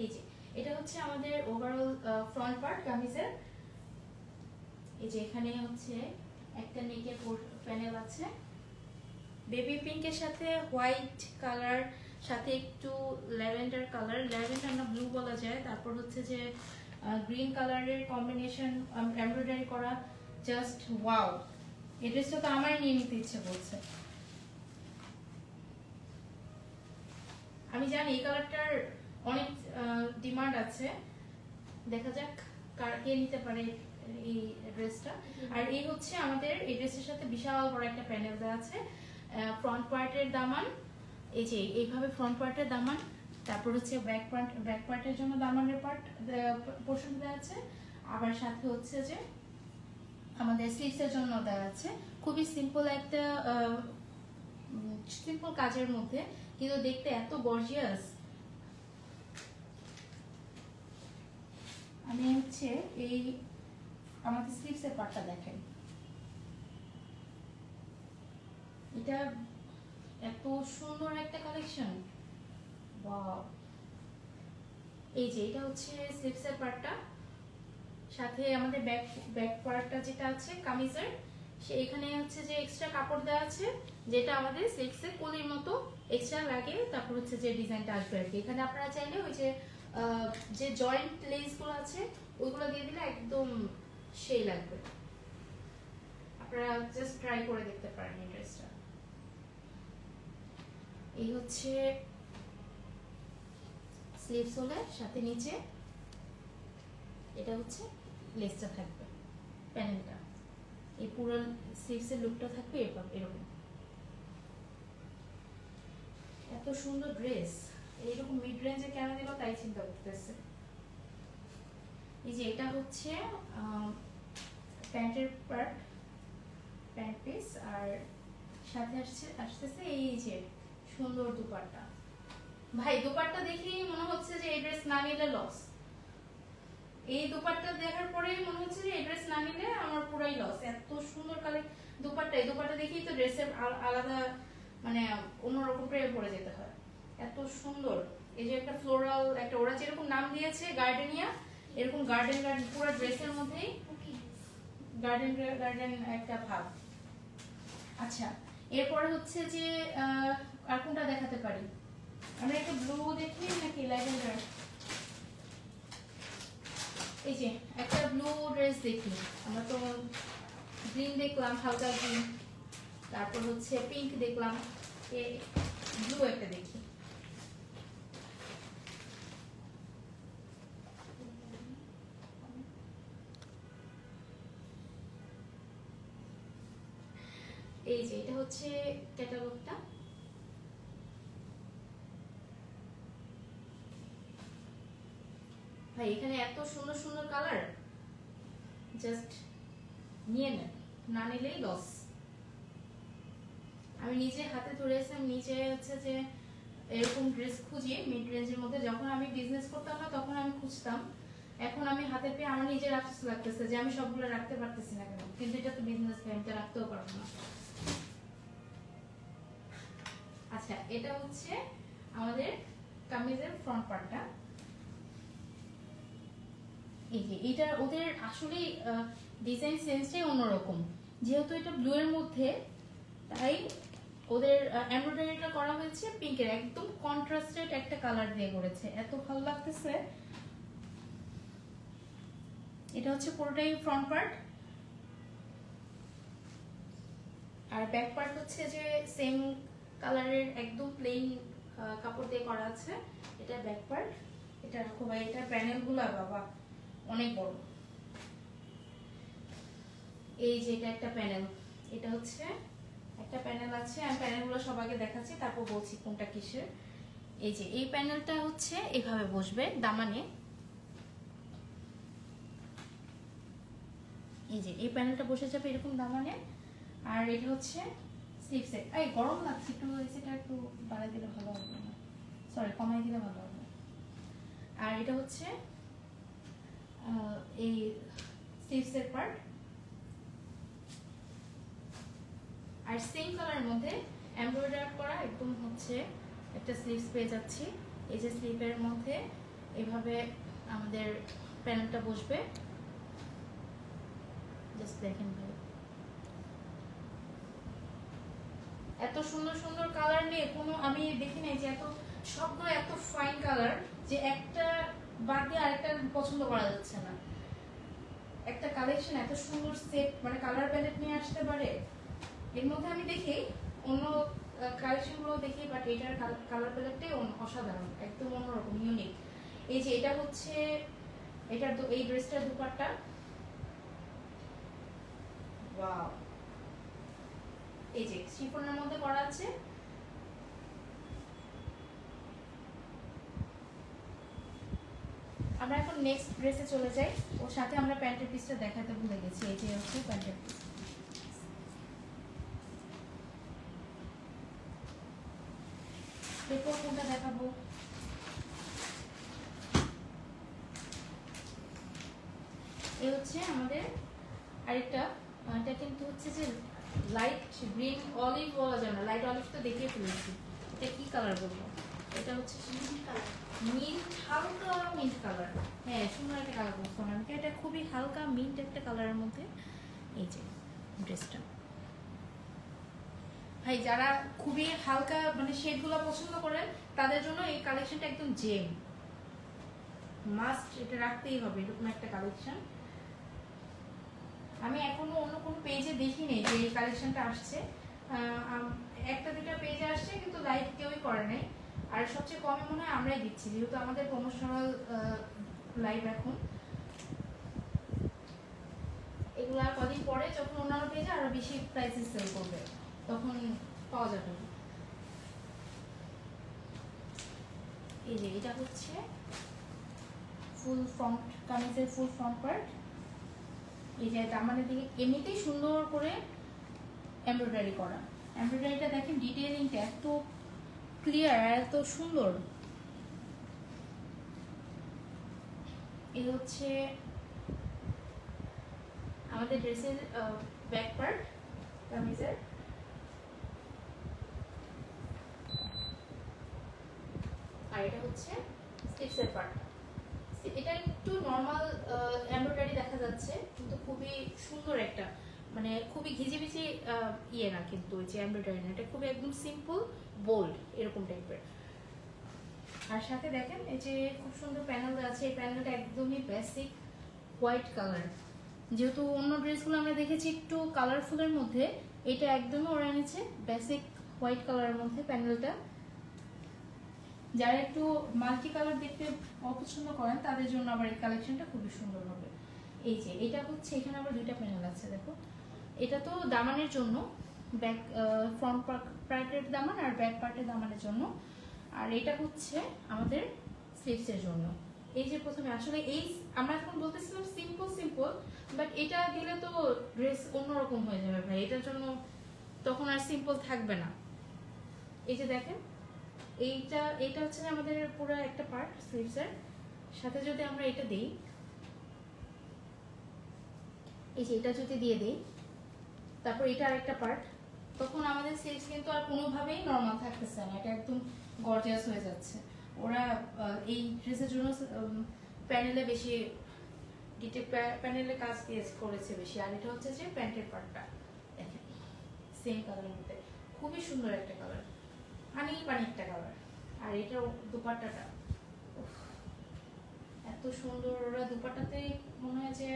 [SPEAKER 1] এই যে এটা হচ্ছে আমাদের ওভারঅল ফ্রন্ট পার্ট কামিজের। এই যে এখানে হচ্ছে একটা নেকের প্যানেল আছে, বেবি পিঙ্কের সাথে হোয়াইট কালার, সাথে একটু ল্যাভেন্ডার কালার, ল্যাভেন্ডার না ব্লু বলা যায়, তারপর হচ্ছে যে গ্রিন কালারের কম্বিনেশন এমব্রয়ডারি করা। জাস্ট ওয়াও, এই ড্রেসটা তো আমার নিয়ে নিতে ইচ্ছে করছে। আমি জানি এই কালারটার অনেক ডিমান্ড আছে, দেখা যাক কে নিতে পারে এই ড্রেসটা। আর এই হচ্ছে আমাদের এই ড্রেসের সাথে বিশাল বড় একটা প্যানেল দেওয়া আছে। ফ্রন্ট পার্টের দামান, এই যে এইভাবে ফ্রন্ট পার্টের দামান, তারপর হচ্ছে ব্যাক পার্টের জন্য দামানের পোর্শন দেওয়া আছে, আবার সাথে হচ্ছে যে আমাদের স্লিভসের জন্য দেওয়া আছে। খুবই সিম্পল একটা সিম্পল কাজের মধ্যে, কিন্তু দেখতে এত গর্জিয়াস। আমি হচ্ছে এই আমাদের স্লিভসের পার্টটা দেখেন, এটা এত সুন্দর একটা কালেকশন। ওয়াও, এই যে এটা হচ্ছে স্লিভসের পার্টটা, সাথে আমাদের ব্যাক পার্টটা যেটা আছে কামিজের, এখানে হচ্ছে যে এক্সট্রা কাপড় দেওয়া আছে, যেটা আমাদের স্লিভসে কলির মতো এক্সট্রা লাগে। তারপর হচ্ছে যে ডিজাইনটা আসবে আর কি। এখানে আপনারা চাইলে ওই যে জয়েন্ট লেসগুলো আছে ওইগুলো দিয়ে দিলে একদম সেই লাগবে। আপনারা জাস্ট ট্রাই করে দেখতে পারেন এই ড্রেসটা। এই হচ্ছে স্লিভস হলে সাথে নিচে এটা হচ্ছে লেসটা থাকবে, প্যানেলটা, এই পুরো স্লিভসের লুকটা থাকবে এরকম। এত সুন্দর ড্রেস, এইরকম মিড রেঞ্জে কেন দিল তাই চিন্তা করতেছে। এই যে এটা হচ্ছে প্যান্টের পার্ট, প্যান্ট পিস, আর সাথে আসতেছে এই যে সুন্দর দুপাট্টা। ভাই দুপাট্টা দেখেই মনে হচ্ছে যে এই ড্রেস না নিলে লস। এই দুপাট্টা দেখার পরেই মনে হচ্ছে যে এই ড্রেস না নিলে আমার পুরাই লস। এত সুন্দর দুপাট্টা, এই দুপাট্টা দেখেই তো ড্রেসের আলাদা মানে অন্যরকম প্রেমে পড়ে যেতে হয়, এত সুন্দর। এই যে একটা ফ্লোরাল, একটা ওরা যেরকম নাম দিয়েছে গার্ডেনিয়া, এরকম গার্ডেন গার্ডেন পুরো ড্রেসের মধ্যেই গার্ডেন গার্ডেন একটা ভাব। আচ্ছা, এরপরে হচ্ছে যে আর কোনটা দেখাতে পারি আমরা? একটা ব্লু দেখি নাকি ল্যাভেন্ডার? এই যে একটা ব্লু ড্রেস দেখি আমরা, তো গ্রিন দেখলাম, হালকা গ্রিন, তারপর হচ্ছে পিঙ্ক দেখলাম, ব্লু একটা দেখি। এই যে এটা হচ্ছে ক্যাটালগটা। ভাই এখানে এত সুন্দর সুন্দর কালার, জাস্ট নিয়ে নেন, না নিলেই লস। আমি নিজে হাতে ধরেছি, নিজে হচ্ছে যে এরকম ড্রেস খুঁজি মিড রেঞ্জের মধ্যে। যখন আমি বিজনেস করতাম না তখন আমি খুঁজতাম, এখন আমি হাতে পেয়ে আমার নিজের আফসোস লাগতেছে যে আমি সবগুলো রাখতে পারতেছি না কেন, কিন্তু এটা তো বিজনেস, আমি এটা রাখতেও পারবো না। আচ্ছা, এটা হচ্ছে আমাদের কামিজের ফ্রন্ট পার্টটা। এই যে এটা ওদের আসলে ডিজাইন সেন্সটাই অন্যরকম, যেহেতু এটা ব্লু এর মধ্যে তাই ওদের এমব্রয়ডারিটা করা হয়েছে পিঙ্কের, একদম কন্ট্রাস্টেড একটা কালার দিয়ে করেছে, এত ভালো লাগতেছে। এটা হচ্ছে পুরোটাই ফ্রন্ট পার্ট, আর ব্যাক পার্ট হচ্ছে যে সেম কালারের একদম প্লেন কাপড় দিয়ে করা আছে। এটা ব্যাক পার্ট, এটা রাখো ভাই, এটা প্যানেলগুলো বাবা অনেক বড়। এই যে এটা একটা প্যানেল, এটা হচ্ছে একটা প্যানেল আছে, আমি প্যানেলগুলো সবাইকে দেখাচ্ছি তারপর বলছি কোনটা কিসের। এই যে এই প্যানেলটা হচ্ছে এভাবে বসবে দামানে, এই যে এই প্যানেলটা বসে যাবে এরকম দামানে। আর এটা হচ্ছে স্লিভসে, এই গরম লাগছে একটু, সেটা একটু বাড়াই দিলে ভালো হবে না, সরি কমাই দিলে ভালো হবে। আর এটা হচ্ছে এই স্লিভসের পার্ট, আর সেম কালারের মধ্যে এমব্রয়ডারি করা একদম হচ্ছে একটা স্লিভস পেয়ে যাচ্ছি। এই যে স্লিভের মধ্যে এভাবে আমাদের প্যানেলটা বসবে, জাস্ট দেখেন ভাই এত সুন্দর সুন্দর কালার নিয়ে কোনো আমি দেখি নাই যে এত সবগুলো এত ফাইন কালার যে একটা বাদ দিয়ে আরেকটা পছন্দ করা যাচ্ছে না। একটা কালেকশন এত সুন্দর সেট, মানে কালার প্যালেট নিয়ে আসতে পারে। এর মধ্যে আমি দেখি অন্য কালেকশনগুলো দেখি, বাট এটার কালার প্যালেটটাই অসাধারণ, একদম অন্যরকম, ইউনিক। এই যে এটা হচ্ছে এটার এই ড্রেসটার দুপাট্টা, ওয়াও, এই যে শিফনের মধ্যে করা আছে। আমরা এখন নেক্সট ড্রেসে চলে যাই, ওর সাথে আমরা প্যান্টের পিসটা দেখাতে ভুলে গেছি। এই যে হচ্ছে প্যান্টের পিস, এরপর কোনটা দেখাবো? এই হচ্ছে আমাদের আরেকটা, এটা কিন্তু হচ্ছে যে লাইট গ্রিন অলিভ বলা যায় না, লাইট অলিভ তো দেখিয়ে ফেলেছি। এটা কি কালার বলবো? এটা হচ্ছে মিন্ট, হালকা মিন্ট কালার। হ্যাঁ, সুন্দর একটা কালার বলছো আমাকে, এটা খুবই হালকা মিন্ট একটা কালারের মধ্যে। এই যে ড্রেসটা ভাই, যারা খুবই হালকা মানে শেডগুলো পছন্দ করেন তাদের জন্য এই কালেকশনটা একদম জেম, মাস্ট, এটা রাখতেই হবে এরকম একটা কালেকশন। আমি এখনো অন্য কোনো পেজে দেখিনি যে এই কালেকশনটা আসছে, একটা দুটা পেজে আসছে কিন্তু লাইভ কেউই করে নাই। আর সবচেয়ে কমে মনে হয় আমরাই দিচ্ছি, যেহেতু আমাদের প্রমোশনাল লাইভ এখন। এগুলো আর কদিন পরে যখন অন্যান্য পেজে আরো বেশি প্রাইসে সেল করবে তখন পাওয়া যাবে না। এই যে এটা হচ্ছে ফুল ফ্রন্ট কামিজের ফুল ফ্রন্ট পার্ট। এই যে দামানের দিকে এমনিতেই সুন্দর করে এমব্রয়ডারি করা, এমব্রয়ডারিটা দেখেন ডিটেইলিংটা এত ক্লিয়ার এত সুন্দর। এই হচ্ছে আমাদের ড্রেসের ব্যাক পার্ট কামিজের। আর এটা হচ্ছে স্লিভসের পার্ট। এটা একটু নর্মাল এমব্রয়ডারি দেখা যাচ্ছে কিন্তু খুবই সুন্দর একটা, মানে খুবই ঘিজিবিজি ইয়ে না কিন্তু ওই যে এমব্রয়ডারি না, এটা খুবই একদম সিম্পল বোল্ড এরকম টাইপের। আর সাথে দেখেন এই যে খুব সুন্দর প্যানেল আছে, এই প্যানেলটা একদমই বেসিক হোয়াইট কালার। যেহেতু অন্য ড্রেসগুলো আমরা দেখেছি একটু কালারফুলের মধ্যে, এটা একদমই ওরা এনেছে বেসিক হোয়াইট কালারের মধ্যে প্যানেলটা। যারা একটু মাল্টি কালার দেখতে অপছন্দ করেন তাদের জন্য আবার এই কালেকশনটা খুবই সুন্দর হবে। এই যে এটা হচ্ছে এখানে আবার দুইটা প্যানেল আছে দেখো, এটা তো দামানের জন্য, ব্যাক ফ্রন্ট পার্টের দামান আর ব্যাক পার্টের দামানের জন্য, আর এটা হচ্ছে আমাদের স্লিভসের জন্য। এই যে প্রথমে আসলে এই আমরা এখন বলতেছিলাম সিম্পল সিম্পল, বাট এটা দিলে তো ড্রেস অন্যরকম হয়ে যাবে ভাই, এটার জন্য তখন আর সিম্পল থাকবে না। এই যে দেখেন এইটা হচ্ছে আমাদের পুরো একটা পার্ট স্লিভসের, সাথে যদি আমরা এটা দেই, এই যে এটা যদি দিয়ে দেই, তারপর এটা আরেকটা পার্ট, তখন আমাদের স্লিভস কিন্তু আর কোনোভাবেই নর্মাল থাকতেছে না, এটা একদম গর্জিয়াস হয়ে যাচ্ছে। ওরা এই ড্রেসের জন্য প্যানেলে বেশি ডিটেল প্যানেলে কাজ করেছে বেশি। আর এটা হচ্ছে যে প্যান্টের পার্টটা দেখেন সেম কালারের মধ্যে, খুবই সুন্দর একটা কালার, পানি একটা কালার। আর এটা দুপাট্টাটা এত সুন্দর, ওরা দুপাট্টাতে মনে হয় যে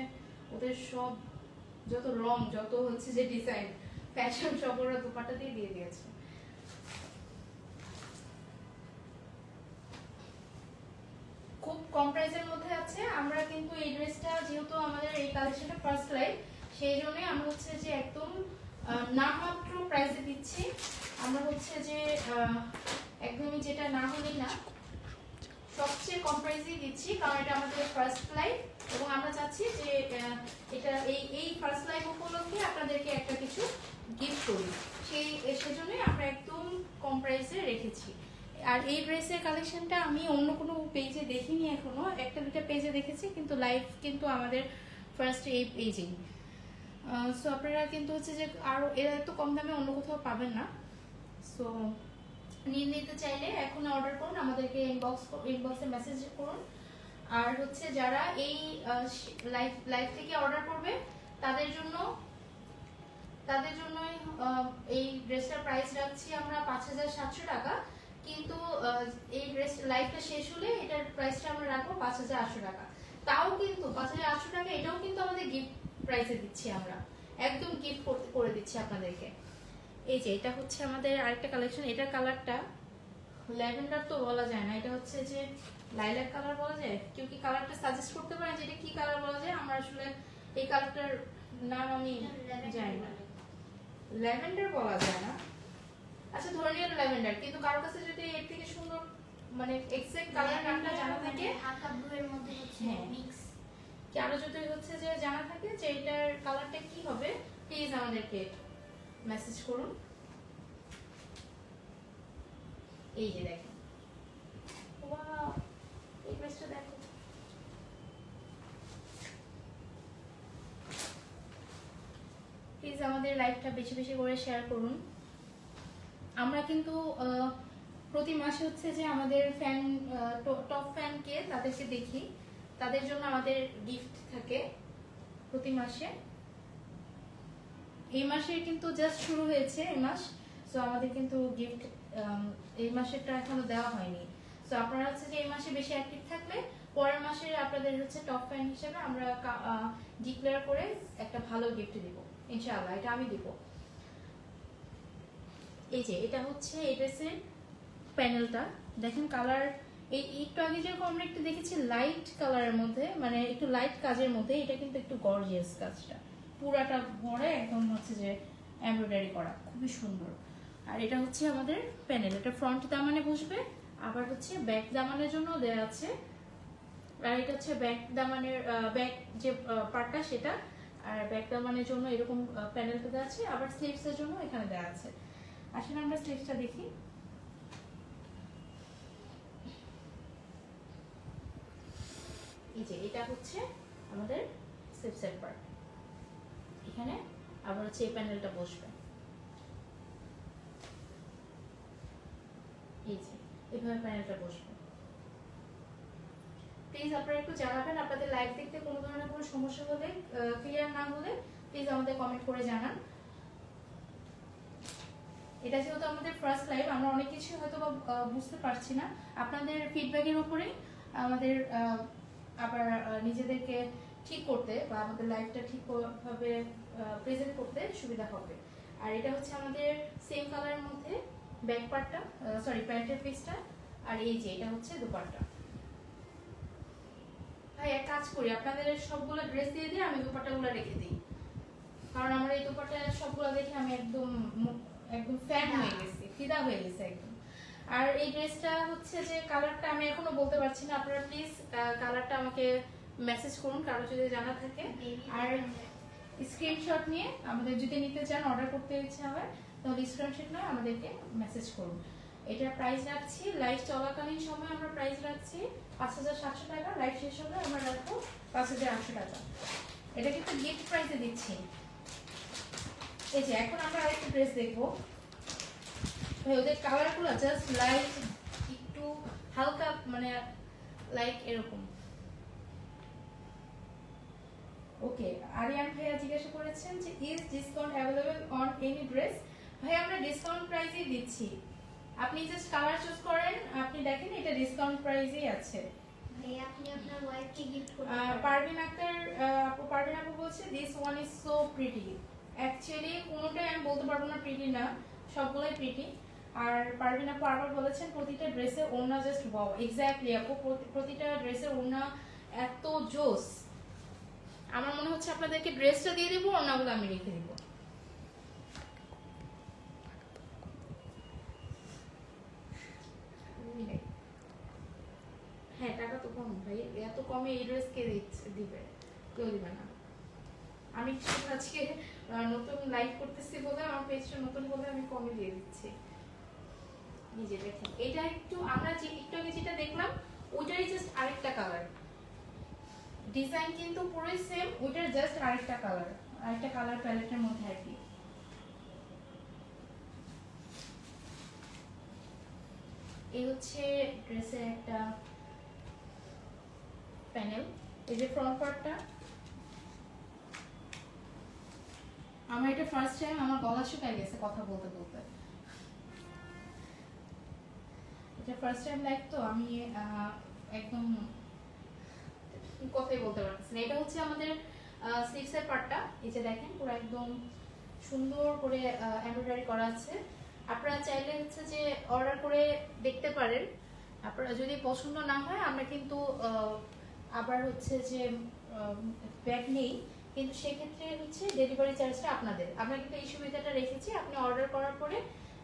[SPEAKER 1] ওদের সব যত রং যত হচ্ছে যে ডিজাইন ফ্যাশন সব ওরা দুপাট্টাতেই দিয়ে দিয়েছে। খুব কম প্রাইসের মধ্যে আছে। আমরা কিন্তু এই ড্রেসটা যেহেতু আমাদের এই কালেকশনটা ফার্স্ট লাইভ, সেই জন্য আমরা হচ্ছে যে একদম নামমাত্র প্রাইসে দিচ্ছি। আমরা হচ্ছে যে একদমই যেটা না হলেই না, সবচেয়ে কম প্রাইসেই দিচ্ছি, কারণ এটা আমাদের ফার্স্ট লাইভ এবং আমরা চাচ্ছি যে এটা এই ফার্স্ট লাইভ উপলক্ষে আপনাদেরকে একটা কিছু গিফট করি, সেজন্যই আমরা একদম কম প্রাইসে রেখেছি। আর এই ড্রেসের কালেকশনটা আমি অন্য কোনো পেজে দেখিনি এখনো, একটা দুটা পেজে দেখেছি, কিন্তু লাইভ কিন্তু আমাদের ফার্স্ট এই পেজেই। সো আপনারা কিন্তু হচ্ছে যে আরও এরা এত কম দামে অন্য কোথাও পাবেন না। সো নিতে চাইলে এখন অর্ডার করুন, আমাদেরকে ইনবক্সে মেসেজ করুন। আর হচ্ছে যারা এই লাইভ থেকে অর্ডার করবে তাদের জন্য এই ড্রেসটার প্রাইস রাখছি আমরা 5700 টাকা, কিন্তু এই ড্রেস লাইভটা শেষ হলে এটার প্রাইসটা আমরা রাখবো 5800 টাকা। তাও কিন্তু 5800 টাকা এটাও কিন্তু আমাদের গিফট প্রাইসে দিচ্ছি, আমরা একদম গিফট করে দিচ্ছি আপনাদেরকে। এই যে এটা হচ্ছে আমাদের আরেকটা কালেকশন, এটার কালারটা ল্যাভেন্ডার তো বলা যায় না, এটা হচ্ছে যে লাইলাক কালার বলা যায়। কেউ কি কালারটা সাজেস্ট করতে পারেন যে এটা কি কালার বলা যায়? আমরা আসলে এই কালারটার নাম আমি জানি না, ল্যাভেন্ডার বলা যায় না। আচ্ছা ধরে নিয়ে ল্যাভেন্ডার, কিন্তু কারোর কাছে যদি এর থেকে সুন্দর মানে এক্সাক্ট কালার নামটা জানা থাকে,
[SPEAKER 2] হালকা ব্লু এর মধ্যে হচ্ছে মিক্স,
[SPEAKER 1] কারো যদি হচ্ছে যে জানা থাকে যে এটার কালারটা কি হবে, প্লিজ আমাদেরকে মেসেজ করুন। এই যে দেখেন, ওয়াও এই ড্রেসটা দেখো, প্লিজ আমাদের লাইভটা বেশি বেশি করে শেয়ার করুন। আমরা কিন্তু প্রতি মাসে হচ্ছে যে আমাদের ফ্যান টপ ফ্যানকে তাদেরকে দেখি, তাদের জন্য আমাদের গিফট থাকে প্রতি মাসে। এই মাসে কিন্তু জাস্ট শুরু হয়েছে এই মাস, সো আমাদের কিন্তু গিফট এই মাসেরটা এখনো দেওয়া হয়নি। সো আপনারা হচ্ছে যে এই মাসে বেশি অ্যাক্টিভ থাকলে পরের মাসে আপনাদের হচ্ছে টপ ফ্যান হিসেবে আমরা ডিক্লেয়ার করে একটা ভালো গিফট দিব ইনশাআল্লাহ, এটা আমি দিব। এই যে এটা হচ্ছে এই ড্রেসের প্যানেলটা দেখেন, কালার এই একটু আগে যেরকম আমরা একটু দেখেছি লাইট কালারের মধ্যে, মানে একটু লাইট কাজের মধ্যে, এটা কিন্তু একটু গর্জিয়াস কাজটা, পুরাটা ভরে একদম হচ্ছে যে এমব্রয়ডারি করা, খুবই সুন্দর। আর এটা হচ্ছে আমাদের প্যানেল, এটা ফ্রন্ট দামানে বসবে, আবার হচ্ছে ব্যাক দামানের জন্য দেওয়া আছে। আর এটা হচ্ছে ব্যাক দামানের ব্যাক যে পার্টটা সেটা, আর ব্যাক দামানের জন্য এরকম প্যানেলটা দেওয়া আছে, আবার স্লিভসের জন্য এখানে দেওয়া আছে। আসলে আমরা স্লিভসটা দেখি। এই যে এটা হচ্ছে আমাদের স্লিভসের পার্ট, এখানে আবার হচ্ছে এই প্যানেলটা বসবে। এই যে এইভাবে প্যানেলটা বসবে। প্লিজ আপনারা একটু জানাবেন আপনাদের লাইভ দেখতে কোনো ধরনের কোনো সমস্যা হলে, ক্লিয়ার না হলে প্লিজ আমাদের কমেন্ট করে জানান। এটা যেহেতু আমাদের ফার্স্ট লাইভ, আমরা অনেক কিছু হয়তো বুঝতে পারছি না, আপনাদের ফিডব্যাকের উপরেই আমাদের আবার নিজেদেরকে ঠিক করতে বা আমাদের লাইভটা ঠিকভাবে প্রেজেন্ট করতে সুবিধা হবে। আর এটা হচ্ছে আমাদের সেম কালারের মধ্যে ব্যাক পার্টটা, সরি প্যান্টের পিসটা, আর এই যে এটা হচ্ছে দোপাট্টা। ভাই এক কাজ করি, আপনাদের সবগুলো ড্রেস দিয়ে দিয়ে আমি দোপাট্টাগুলো রেখে দিই, কারণ আমার এই দোপাট্টা সবগুলো দেখে আমি একদম ফ্যান হয়ে গেছি, ফিদা হয়ে গেছে একদম। আর এই ড্রেসটা হচ্ছে যে কালারটা আমি এখনো বলতে পারছি না, আপনারা প্লিজ কালারটা আমাকে মেসেজ করুন কারো যদি জানা থাকে, আর স্ক্রিনশট নিয়ে আমাদের যদি নিতে চান, অর্ডার করতে ইচ্ছা হয় তাহলে স্ক্রিনশট নিয়ে আমাদেরকে মেসেজ করুন। এটার প্রাইস রাখছি, লাইভ চলাকালীন সময় আমরা প্রাইস রাখছি 5700 টাকা, লাইভ শেষ হলে আমরা রাখবো 5800 টাকা। এটা কিন্তু গিফট প্রাইসে দিচ্ছি। এই যে এখন আমরা আরেকটা ড্রেস দেখবো, ওদের কালারগুলো জাস্ট লাইট একটু হালকা, মানে লাইক এরকম। ওকে, আরিয়ান ভাইয়া জিজ্ঞাসা করেছেন যে is discount available on any dress. ভাই আমরা ডিসকাউন্ট প্রাইসেই দিচ্ছি, আপনি জাস্ট কালার চুজ করেন, আপনি দেখেন এটা ডিসকাউন্ট প্রাইসেই আছে।
[SPEAKER 2] ভাই আপনি আপনার ওয়াইফকে গিফট করতে
[SPEAKER 1] পারভিন আক্তার আপু, পারভিন আপু বলছে this one is so pretty. Actually কোনোটাই আমি বলতে পারবো না প্রিটি না, সবগুলোই প্রিটি। আর পারভিন আপু আবার বলেছেন প্রতিটা ড্রেসে ওড়না জাস্ট ওয়াও। এক্স্যাক্টলি আপু, প্রতিটা ড্রেসের ওড়না এত জোস। আমার মনে হচ্ছে আপনাদেরকে ড্রেসটা দিয়ে দেবো, ওড়নাগুলো আমি রেখে দিব। হ্যাঁ টাকা তো কম ভাই, এত কমে এই ড্রেস কে দিবে? কেউ দিবে না। আমি আজকে নতুন লাইভ করতেছি বলে, আমার পেজটা নতুন বলে আমি কমে দিয়ে দিচ্ছি। নিজে দেখেন, এটা একটু আমরা যে একটু আগে যেটা দেখলাম ওইটারই জাস্ট আরেকটা কালার, ডিজাইন কিন্তু পুরোই সেম, ওইটার জাস্ট আরেকটা কালার প্যালেটের মধ্যে আর কি। এই হচ্ছে ড্রেসের একটা প্যানেল। এই যে ফ্রন্ট পার্টটা, আমার এটা ফার্স্ট টাইম, আমার গলা শুকায় গেছে কথা বলতে বলতে। এটা ফার্স্ট টাইম লাইভ তো আমি একদম কথাই বলতে পারতেছি না। এটা হচ্ছে আমাদের স্লিভসের পার্টটা, এই যে দেখেন পুরো একদম সুন্দর করে এমব্রয়ডারি করা আছে। আপনারা চাইলে হচ্ছে যে অর্ডার করে দেখতে পারেন, আপনারা যদি পছন্দ না হয় আমরা কিন্তু আবার হচ্ছে যে ব্যাগ নেই, কিন্তু সেক্ষেত্রে হচ্ছে ডেলিভারি চার্জটা আপনাদের। আমরা কিন্তু এই সুবিধাটা রেখেছি, আপনি অর্ডার করার পরে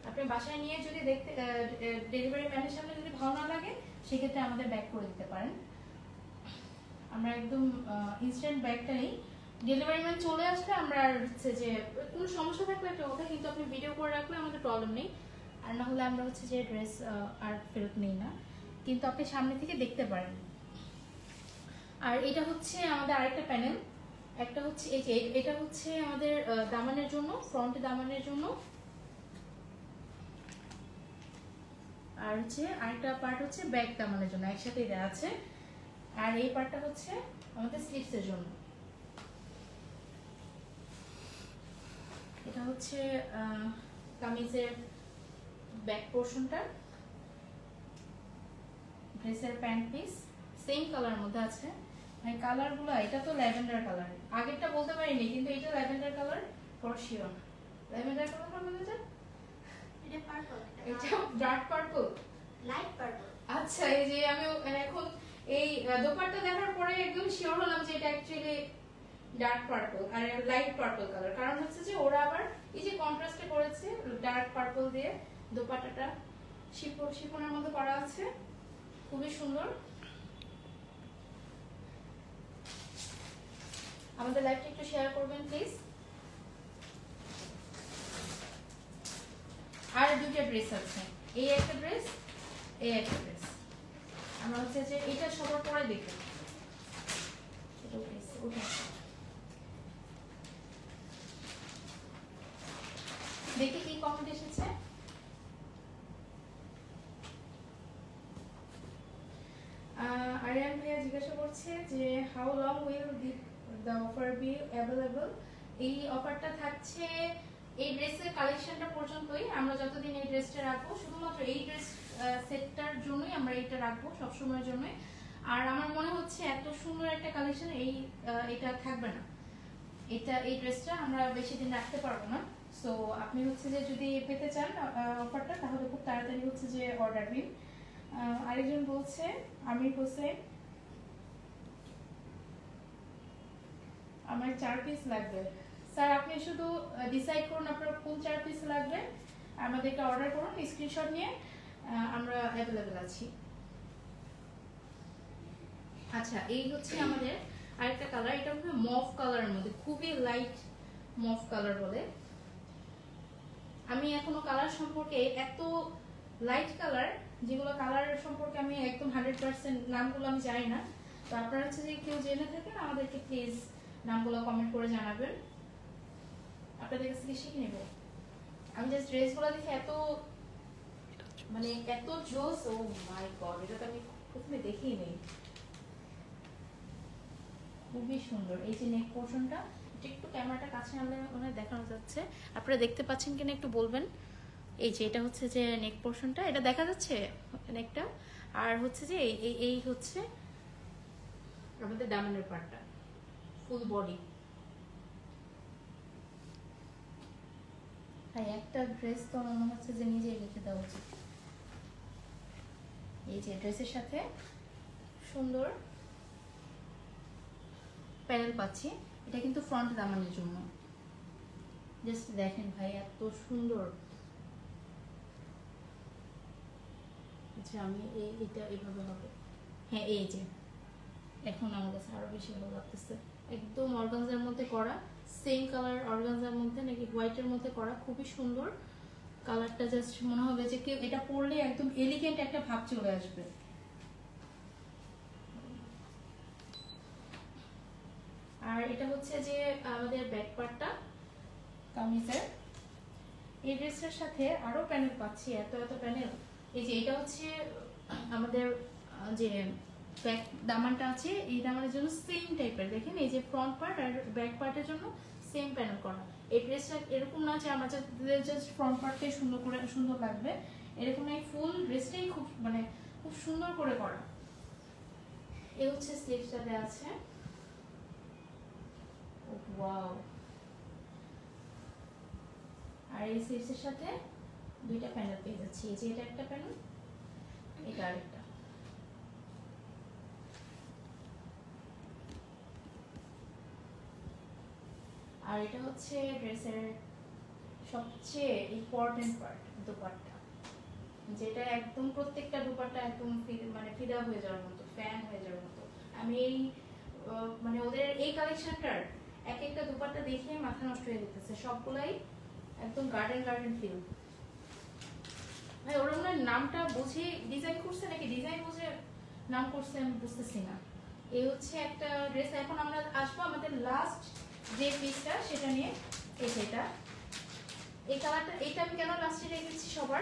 [SPEAKER 1] আপনি বাসায় নিয়ে যদি দেখতে ডেলিভারি ম্যানের সামনে যদি ভালো না লাগে সেক্ষেত্রে আমাদের ব্যাক করে দিতে পারেন। আমরা একদম ইনস্ট্যান্ট ব্যাগটা নেই, ডেলিভারি ম্যান চলে আসলে আমরা আর হচ্ছে যে কোনো সমস্যা থাকলে একটা কথা, কিন্তু আপনি ভিডিও করে রাখলে আমাদের প্রবলেম নেই। আর না হলে আমরা হচ্ছে যে ড্রেস আর ফেরত নেই না, কিন্তু আপনি সামনে থেকে দেখতে পারেন। আর এটা হচ্ছে আমাদের আরেকটা প্যানেল, একটা হচ্ছে এই যে এটা হচ্ছে আমাদের দামানের জন্য, ফ্রন্ট দামানের জন্য। আর হচ্ছে আরেকটা পার্ট হচ্ছে ব্যাক দামানের জন্য, একসাথেই দেওয়া আছে। আর এই পার্টটা হচ্ছে আমাদের স্লিভসের জন্য। এটা হচ্ছে কামিজের ব্যাক পোর্শনটা, ড্রেসের প্যান্ট পিস সেম কালার মধ্যে আছে। এই কালারগুলো, এটা তো ল্যাভেন্ডার কালার, আগেরটা বলতে পারিনি কিন্তু এটা lavender colour for sure. Lavender colour না বলে যায়,
[SPEAKER 2] এটা পার্পল,
[SPEAKER 1] এটা ডার্ক পার্পল,
[SPEAKER 2] লাইট পার্পল।
[SPEAKER 1] আচ্ছা এই যে আমি এখন এই দোপাট্টা দেখার পরে একদম শিওর হলাম যে এটা অ্যাকচুয়ালি ডার্ক পার্পল আর লাইট পার্পল কালার, কারণ হচ্ছে যে ওরা আবার এই যে কন্ট্রাস্টে করেছে ডার্ক পার্পল দিয়ে দোপাট্টাটা শিফনের মধ্যে করা আছে, খুবই সুন্দর। আমাদের লাইভটা একটু শেয়ার করবেন প্লিজ। আর দুটো ড্রেস আছে, এই একটা ড্রেস, এই একটা ড্রেস। আমরা হচ্ছে যে এটা সবার পরে দেখব। এটা উঠেছে, দেখি কি কমেন্ট এসেছে। আরিয়ান ভাইয়া জিজ্ঞাসা করছে যে how long will the offer be available. এই অফারটা থাকছে এই ড্রেসের কালেকশনটা পর্যন্তই। আমরা যতদিন এই ড্রেসটা রাখবো, শুধুমাত্র এই ড্রেস সেটটার জন্যই আমরা এটা রাখবো সবসময়ের জন্যই। আর আমার মনে হচ্ছে এত সুন্দর একটা কালেকশন এটা থাকবে না, এই ড্রেসটা আমরা বেশি দিন রাখতে পারবো না। সো আপনি হচ্ছে যে যদি পেতে চান অফারটা, তাহলে খুব তাড়াতাড়ি হচ্ছে যে অর্ডার দিন। আরেকজন বলছে আমির হোসেন, আমার 4 পিস লাগবে। স্যার আপনি শুধু ডিসাইড করুন আপনার কোন 4 পিস লাগবে, আমাদেরকে অর্ডার করুন, স্ক্রিনশট নিয়ে আমরা অ্যাভেলেবেল আছি। আচ্ছা, এই হচ্ছে আমাদের আরেকটা কালার, এটা হচ্ছে মভ কালারের মধ্যে, খুবই লাইট মভ কালার বলে। আমি এখনো কালার সম্পর্কে, এত লাইট কালার যেগুলো কালার সম্পর্কে আমি একদম 100% নামগুলো আমি জানি না। তো আপনারা হচ্ছে যে কেউ জেনে থাকেন আমাদেরকে প্লিজ নামগুলো কমেন্ট করে জানাবেন, আপনাদের কাছ থেকে শিখে নেব। আমি জাস্ট ড্রেসগুলো দেখে এত জোস, ও মাই গড, এটা তো আমি প্রথমে দেখিই নেই। খুবই সুন্দর এই যে নেক পোর্শনটা, একটু ক্যামেরাটা কাছে আনলে মনে হয় দেখানো যাচ্ছে, আপনারা দেখতে পাচ্ছেন কিনা একটু বলবেন। এই যে এটা হচ্ছে যে নেক পোর্শনটা, এটা দেখা যাচ্ছে নেকটা, আর হচ্ছে যে এই হচ্ছে আমাদের দামানের পার্টটা, ফুল বডি। হ্যাঁ, একটা ড্রেস তো মনে হচ্ছে যে নিজেই রেখে দেওয়া উচিত। এই যে ড্রেসের সাথে সুন্দর প্যানেল পাচ্ছি, এটা কিন্তু ফ্রন্ট দামানের জন্য। জাস্ট দেখেন ভাই এত সুন্দর। আচ্ছা, আমি এটা এইভাবে হবে। হ্যাঁ, এই যে এখন আমার কাছে আরো বেশি ভালো লাগতেছে, একদম অর্গানজার মধ্যে করা, সেম কালার অর্গানজার মধ্যে নাকি হোয়াইটের মধ্যে করা, খুবই সুন্দর কালারটা। জাস্ট মনে হবে যে কেউ এটা পরলে একদম এলিগেন্ট একটা ভাব চলে আসবে। আর এটা হচ্ছে যে আমাদের ব্যাক পার্টটা কামিজের। এই ড্রেসটার সাথে আরো প্যানেল পাচ্ছি, এত প্যানেল। এই যে এটা হচ্ছে আমাদের যে ব্যাক দামানটা আছে, এই দামানের জন্য সেম টাইপের, দেখেন এই যে ফ্রন্ট পার্ট আর ব্যাক পার্টের জন্য সেম প্যানেল করা। এই ড্রেসটা এরকম না যে আমার জাস্ট ফ্রন্ট পার্টটাই সুন্দর লাগবে, এরকম এই ফুল ড্রেসটাই খুব সুন্দর করে করা। এই হচ্ছে স্লিভসটা দেওয়া আছে। ওয়াও, আর এই স্লিভসের সাথে দুইটা প্যানেল পেয়ে যাচ্ছি, এই যে এটা একটা প্যানেল, এটা আরেকটা। আর এটা হচ্ছে ড্রেসের সবচেয়ে ইম্পর্টেন্ট পার্ট, দোপাট্টা, যেটা একদম প্রত্যেকটা দোপাট্টা একদম ফিদা হয়ে যাওয়ার মতো, ফ্যান হয়ে যাওয়ার মতো। আমি এই ওদের এই কালেকশনটার এক একটা দোপাট্টা দেখে মাথা নষ্ট হয়ে যেতেছে, সবগুলাই একদম গার্ডেন ফিল। ভাই ওরা মনে হয় নামটা বুঝে ডিজাইন করছে নাকি ডিজাইন বুঝে নাম করছে, আমি বুঝতেছি না। এই হচ্ছে একটা ড্রেস। এখন আমরা আসবো আমাদের লাস্ট যে পিসটা, সেটা নিয়ে। এই কালারটা, এটা আমি কেন লাস্টে রেখেছি সবার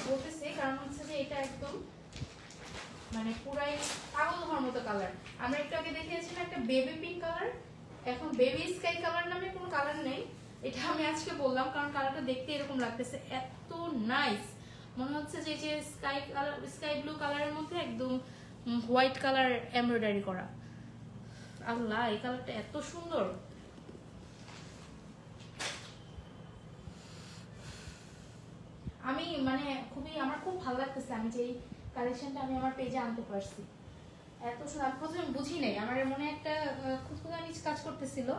[SPEAKER 1] বলতেছি, কারণ হচ্ছে যে এটা একদম পুরাই পাগল হওয়ার মতো কালার। আমরা একটু আগে দেখিয়েছিলাম একটা বেবি পিঙ্ক কালার, এখন বেবি স্কাই কালার নামে কোনো কালার নেই। এটা আমি আজকে বললাম কারণ কালারটা দেখতে এরকম লাগতেছে, এত নাইস মনে হচ্ছে যে স্কাই ব্লু কালারের মধ্যে একদম হোয়াইট কালার এমব্রয়ডারি করা। আল্লাহ, এই কালারটা এত সুন্দর। আমি আমার খুব ভালো লাগতেছে আমি যে কালেকশনটা আমি আমার পেজে আনতে পারছি, এত সুন্দর। আমি প্রথমে বুঝি নাই, আমার মনে একটা খুঁতখুঁতানি কাজ করতেছিল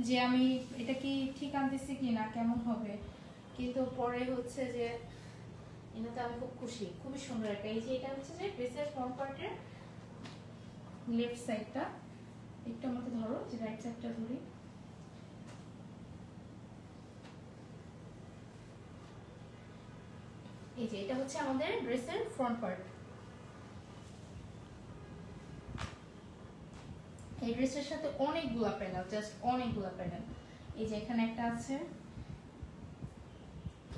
[SPEAKER 1] যে আমি এটা কি ঠিক আনতেছি কি না, কেমন হবে, কিন্তু পরে হচ্ছে যে এটাতে আমি খুব খুশি। খুবই সুন্দর একটা, এই যে এটা হচ্ছে যে ড্রেসের ফ্রন্ট পার্টের লেফট সাইডটা, একটু আমাকে ধরো, যে রাইট সাইডটা ধরি। এই যে এটা হচ্ছে আমাদের ড্রেসের ফ্রন্ট পার্ট। এই ড্রেসের সাথে অনেকগুলা প্যানেল, জাস্ট অনেকগুলা প্যানেল। এই যে এখানে একটা আছে,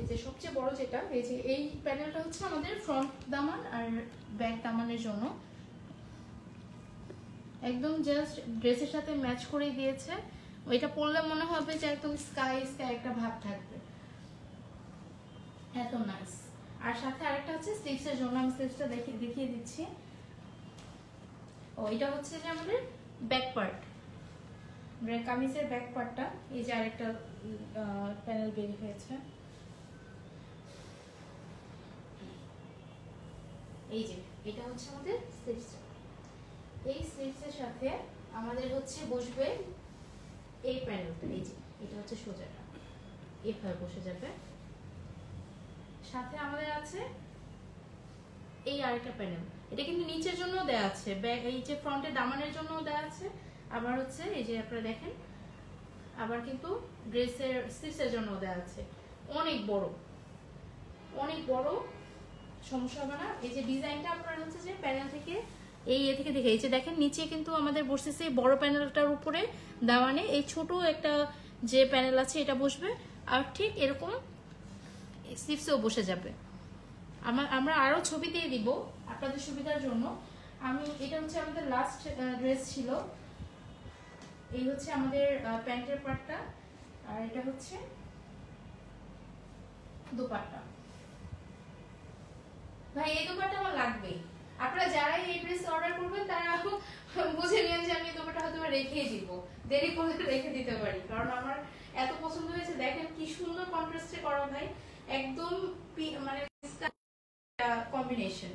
[SPEAKER 1] এই যে সবচেয়ে বড় যেটা, এই যে এই প্যানেলটা হচ্ছে আমাদের ফ্রন্ট দামান আর ব্যাক দামানের জন্য, একদম জাস্ট ড্রেসের সাথে ম্যাচ করে দিয়েছে। ওইটা পরলে মনে হবে যে একদম স্কাই স্কাই একটা ভাব থাকবে, এত নাইস। আর সাথে আরেকটা হচ্ছে স্লিভসের জন্য, আমি স্লিভসটা দেখিয়ে দিচ্ছি। ও এটা হচ্ছে যে আমাদের ব্যাক পার্ট, কামিজের ব্যাক পার্টটা। এই যে আরেকটা প্যানেল বের হয়েছে, এই যে এটা হচ্ছে আমাদের স্লিভস। এই স্লিভসের সাথে আমাদের হচ্ছে বসবে এই প্যানেলটা, এই যে এটা হচ্ছে সোজাটা, এভাবে বসে যাবে। সাথে আমাদের আছে এই আরেকটা প্যানেল, এটা কিন্তু নিচের জন্য দেয়া আছে, এই যে ফ্রন্টে দামানের জন্য দেয়া আছে, আবার হচ্ছে এই যে আপনারা দেখেন, আবার কিন্তু ড্রেসের স্লিভসের জন্য দেয়া আছে। অনেক বড়, অনেক বড়, সমস্যা হবে না। এই যে ডিজাইনটা আপনারা হচ্ছে যে প্যানেল থেকে এই থেকে দেখে, এই যে দেখেন নিচে কিন্তু আমাদের বসতেছে বড় প্যানেলটার উপরে দামানে এই ছোট একটা যে প্যানেল আছে এটা বসবে, আর ঠিক এরকম স্লিভসেও বসে যাবে। আমরা আরো ছবি দিয়ে দিব আপনাদের সুবিধার জন্য। এটা হচ্ছে আমাদের লাস্ট ড্রেস ছিল। এই হচ্ছে আমাদের প্যান্টের পার্টটা, আর এটা হচ্ছে দোপাট্টা। ভাই এই দোপাট্টা আমার লাগবে, আপনারা যারা এই ড্রেস অর্ডার করবেন তারা বুঝে নিন যে আমি দোপাট্টা হয়তো রেখেই দিব, দেরি করে রেখে দিতে পারি, কারণ আমার এত পছন্দ হয়েছে। দেখেন কি সুন্দর কন্ট্রাস্টে করা ভাই, একদম মানে কম্বিনেশন।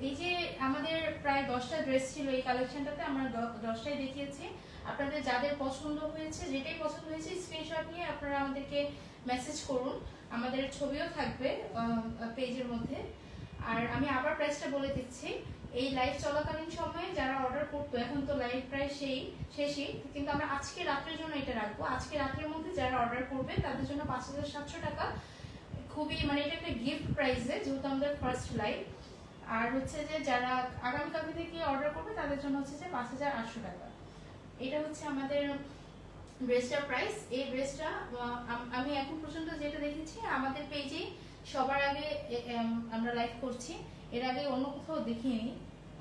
[SPEAKER 1] এই যে আমাদের প্রায় 10টা ড্রেস ছিল এই কালেকশনটাতে, আমরা 10টাই দেখিয়েছি। আপনাদের যাদের পছন্দ হয়েছে, যেটাই পছন্দ হয়েছে স্ক্রিনশট নিয়ে আপনারা আমাদেরকে মেসেজ করুন, আমাদের ছবিও থাকবে পেজের মধ্যে। আর আমি আবার প্রাইসটা বলে দিচ্ছি, এই লাইভ চলাকালীন সময়ে যারা অর্ডার করতো, এখন তো লাইভ প্রায় শেষই, কিন্তু আমরা আজকে রাত্রের জন্য এটা রাখবো। আজকে রাতের মধ্যে যারা অর্ডার করবে তাদের জন্য 5700 টাকা, খুবই মানে এটা একটা গিফট প্রাইসে, যেহেতু আমাদের ফার্স্ট লাইভ। আর হচ্ছে যে যারা আগামীকাল থেকে অর্ডার করবে তাদের জন্য হচ্ছে যে 5800 টাকা। এটা হচ্ছে আমাদের ড্রেসটার প্রাইস। এই ড্রেসটা আমি এখন পর্যন্ত যেটা দেখেছি আমাদের পেজে সবার আগে আমরা লাইভ করছি, এর আগে অন্য কোথাও দেখিনি,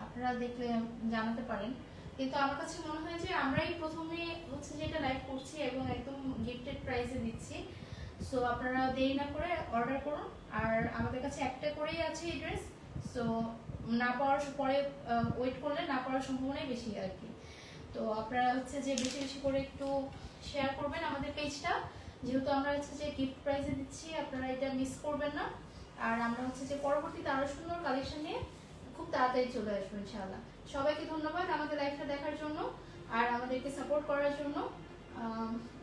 [SPEAKER 1] আপনারা দেখলে জানাতে পারেন। কিন্তু আমার কাছে মনে হয় যে আমরাই প্রথমে হচ্ছে যেটা লাইভ করছি এবং একদম গিফটেড প্রাইসে দিচ্ছি। সো আপনারা দেরি না করে অর্ডার করুন। আর আমাদের কাছে একটা করেই আছে এই ড্রেস, সো না পাওয়ার পরে ওয়েট করলে না পাওয়ার সম্ভাবনাই বেশি আর কি। তো আপনারা হচ্ছে যে বেশি বেশি করে একটু শেয়ার করবেন আমাদের পেজটা, যেহেতু আমরা হচ্ছে যে গিফট প্রাইজে দিচ্ছি, আপনারা এটা মিস করবেন না। আর আমরা হচ্ছে যে পরবর্তীতে আরো সুন্দর কালেকশন নিয়ে খুব তাড়াতাড়ি চলে আসবো ইনশাআল্লাহ। সবাইকে ধন্যবাদ আমাদের লাইভটা দেখার জন্য আর আমাদেরকে সাপোর্ট করার জন্য।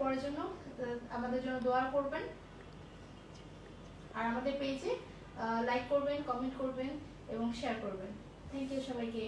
[SPEAKER 1] পরের জন্য আমাদের জন্য দোয়া করবেন, আর আমাদের পেজে লাইক করবেন, কমেন্ট করবেন এবং শেয়ার করবেন। থ্যাংক ইউ সবাইকে।